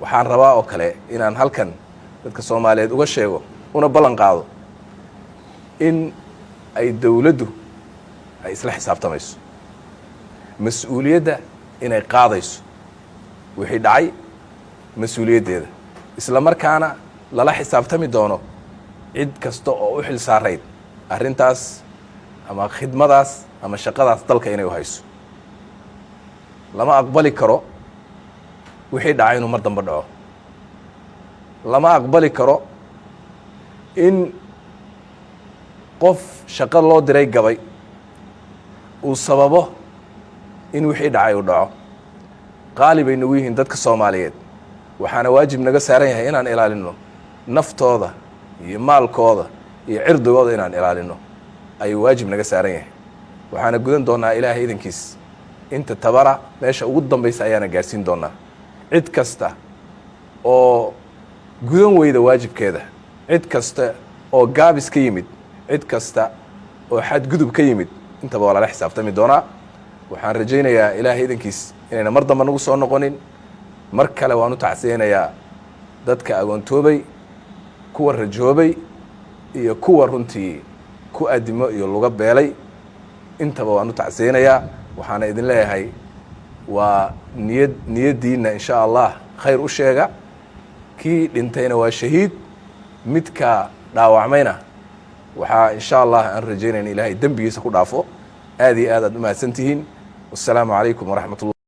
waxaan rabaa oo kale inaan halkan dadka Soomaaliyeed uga sheego una ballan qaado in ay dawladdu ay isla xisaabtamayso mas'uuliyadda inay qaadayso wixii dhacay mas'uuliyaddeeda isla markaana lala xisaabtami doono cid kasta oo u xil saarayd arrintaas ama khidmadaas ama shaqadaas dalka inay u hayso lama aqbali karo wixii dhacay inuu mar dambe dhaco lama aqbali karo in qof shaqo loo diray gabay uu sababo in wixii dhacay uu dhaco qaali bay nagu yihiin dadka Soomaaliyeed waxaana waajib naga saaran yahay inaan ilaalino naftooda iyo maalkooda iyo cirdigooda inaan ilaalino ayuu waajib naga saaran yahay waxaana gudan doonaa Ilaahay idinkiis inta tabara meesha ugu dambaysa ayaana gaarsiin doonaa cid kasta oo gudan weyda waajibkeeda cid kasta oo gaabis ka yimid cid kasta oo xad gudub ka yimid intaba wala xisaabtami doonaa waxaan rajaynayaa Ilaahay idinkiis inayna mar dambe nagu soo noqonin mar kale waan u tacsiyeenayaa dadka agoontoobay kuwa rajoobay iyo kuwa runtii ku adimo iyo luga beelay intaba waan u tacsiyeenayaa waxaana idin leeyahay waa niyadiina insha Allah khayr u sheega kii dhintayna waa shahiid midka dhaawacmayna waxaa insha Allah aan rajaynayna Ilaahay dambigiisa ku dhaafo aad iyo aad u mahadsantihiin والسلام عليكم ورحمة الله